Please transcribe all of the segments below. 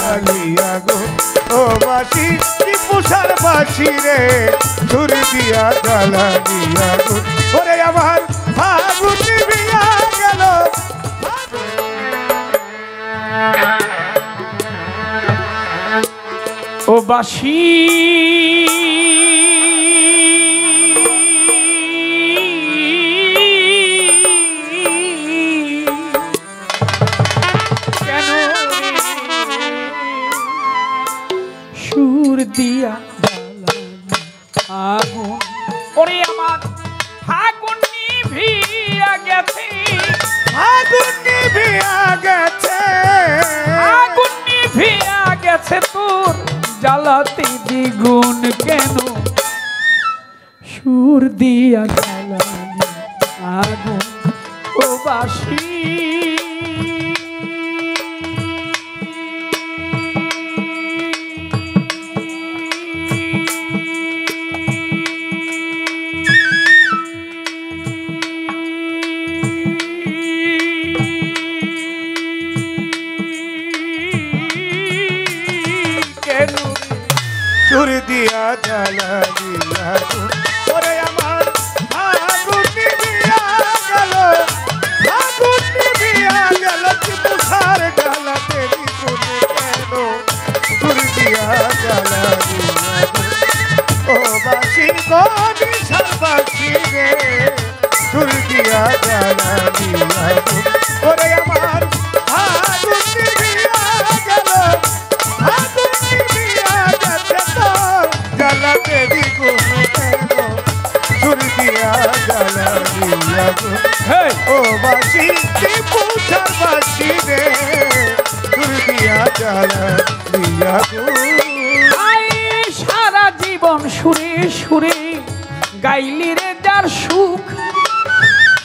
জ্বালালিয়া গো ও বাসি টিপুসার বাসি রে সুর দিয়া জ্বালালিয়া গো ওরে আমার ফাগুন নিভিয়া গেল ও বাসি কেন সুর দিয়া আগুন ওরে আমার ফাগুন নিভিয়া গেছে ফাগুন নিভিয়া গেছে আগুন নিভিয়া গেছে তোর জ্বালাতে দ্বিগুণ কেন সুর দিয়া জ্বালালি আগুন ও বাসি সুর দিয়া জ্বালালিয়া গো ওরে আমার ফাগুন নিভিয়া গেল ফাগুন নিভিয়া গেল টিপুসার জ্বালাতে দ্বিগুণ কেন সুর দিয়া জ্বালালিয়া গো ও বাসি গো নিশার বাসি রে সুর দিয়া জ্বালালিয়া গো ওরে আমার ফাগুন নিভিয়া গেল ফাগুন নিভিয়া গেছে তোর জ্বালাতে দ্বিগুণ কেন সুর দিয়া জ্বালালিয়া গো ও বাসি টিপুসার বাসি রে সুর দিয়া জ্বালালিয়া গো সারা জীবন সুরে সুরে গাইলি রে যার সুখ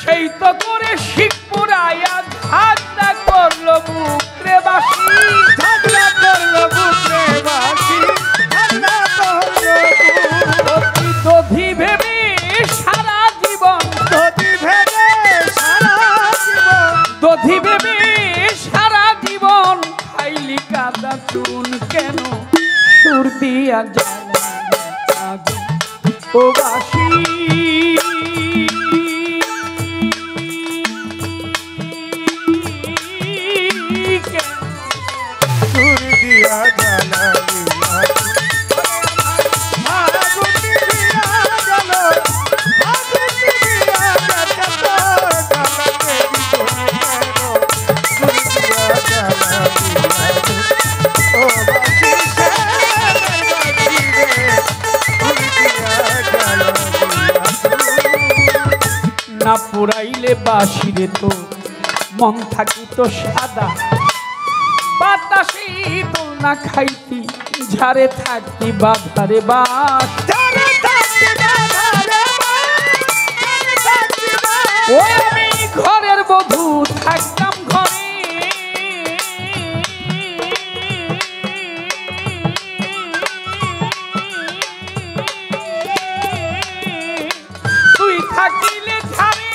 সেই তো করে শিখ পুরাইয়া ঝাঁঝরা করলো মুখ রে বাসি ঝগড়া করলো বুক রে বাসি ঝগড়া করলো বুক দধি ভেবে সারা জীবন দধি ভেবে সারা জীবন দধি ভেবে সারা জীবন খাইলি কাদা চুন কেন সুর দিয়া জ্বালালি আগুন ও বাসি সুর দিয়া জ্বালালিয়া ফাগুন নিভিয়া গেল ফাগুন নিভিয়া গেছে তোর জ্বালাতে দ্বিগুণ কেন সুর দিয়া জ্বালালিয়া ও বাসি শ্যামের বাসি রে সুর দিয়া জ্বালালিয়া না পুরাইলে বাসিরে তো মন থাকিত সাদা বাতাসে দোল না খাইতি ঝাড়ে থাকতি বাধারে বাস ও আমি ঘরের বধূ থাকতাম ঘরে তুই থাকিলে ঝাড়ে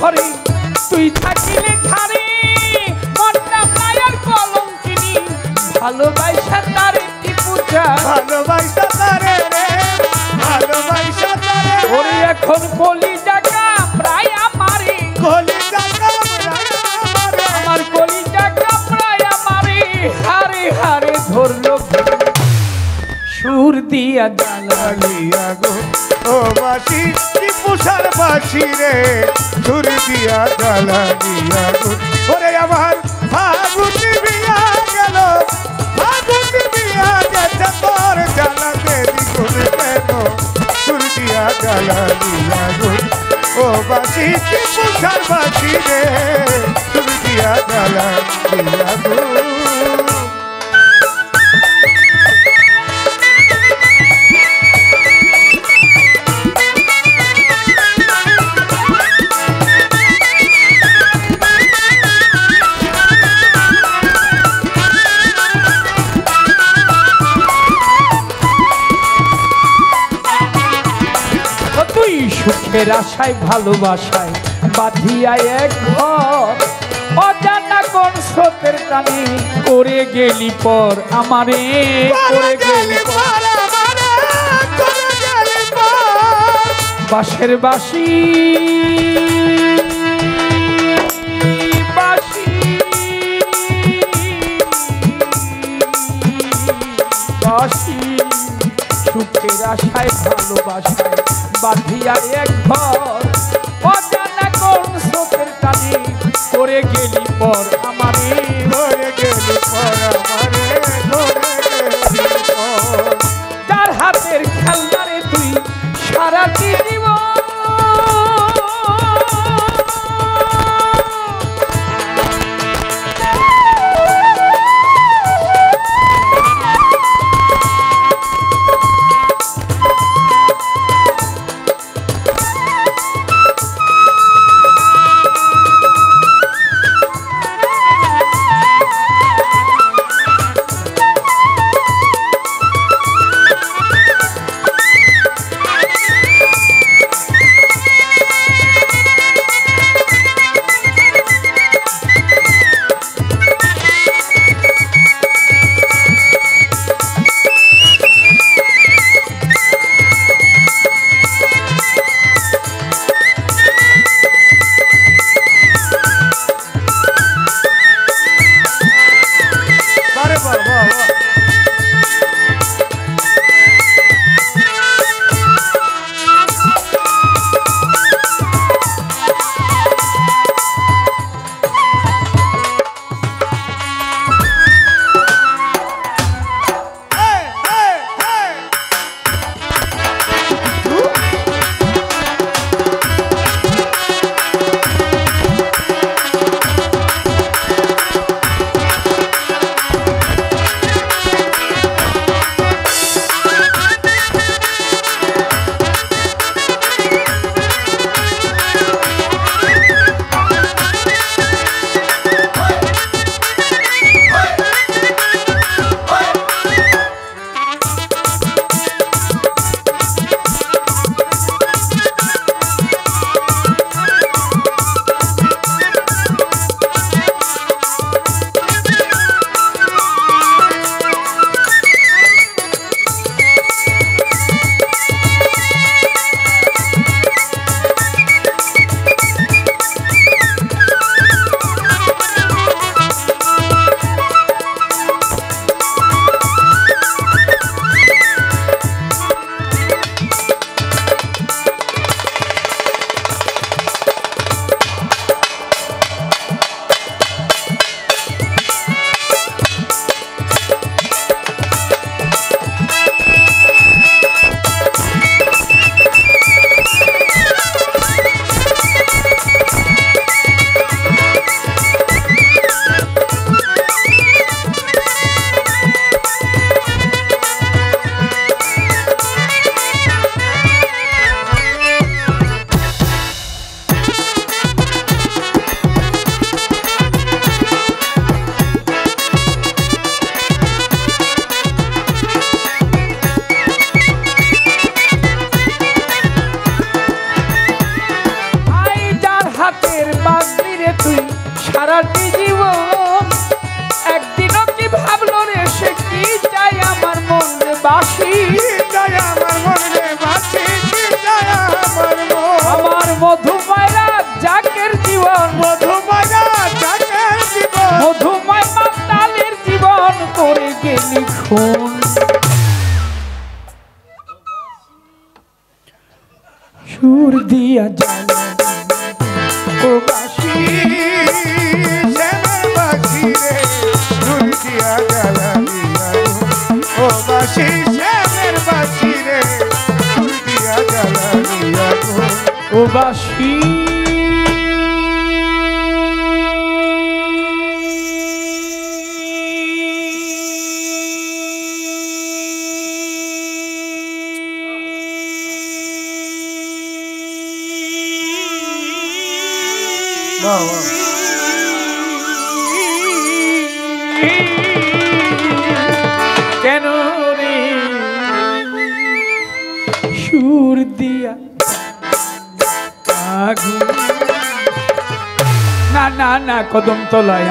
ঘরে তুই থাকিলে ঘাড়ে মনটা মায়ের কলঙ্কিনী ভালোবাসা তারে টিপুচা ভালোবাসা তারে রে ভালোবাসা তারে ওরে এখন কলি টাকা প্রায় আমারে কলি টাকা আমারে আমার কলি টাকা প্রায় আমারে হারে হারে ধরলো সুর দিয়া জ্বালা জ্বালিয়া গো ও বাসি টিপুসার বাসি রে সুর দিয়া জ্বালিয়া গো ওরে আমার ফাগুনি বিয়া গেল ফাগুনি বিয়া গেছে তোর জ্বালাতে দ্বিগুণ কেন সুর দিয়া জ্বালিয়া গো ও বাসি টিপুসার বাসি রে সুর দিয়া জ্বালিয়া গো সুখের আশায় ভালোবাসায় বাঁধিয়া এক ঘর অজানা কোন স্রোতের টানে করে গেলি পর আমারে করে গেলি পর বাঁশের বাঁশি বাঁশি বাঁশি সুখের আশায় ভালোবাসায় বাঁধিয়া এক ঘর অজানা কোন স্রোতের টানে করে গেলি পর আমারে করে গেলি পর আমারে করে গেলি পর যার হাতের খেলনারে তুই সারাটি দিব প্রাণের বাঁধবি রে তুই সারাটি জীবন। একদিনও কি ভাবলো রে সে কি চাই আমার মন রে বাসি, চাই আমার মন রে বাসি, চাই আমার মন। আমার মধুমায়া জাকের জীবন, মধুমায়া জাকের জীবন, মধুময় মাতালের জীবন করে গেলি খুন। সুর দিয়া জ্বালা ও বাসি, শ্যামের বাসি রে সুর দিয়া জ্বালা দিয়া ও বাসি, শ্যামের বাসি রে সুর দিয়া জ্বালা দিয়া ও বাসি। কেন রে সুর দিয়া আগুন, না না না কদম তলায়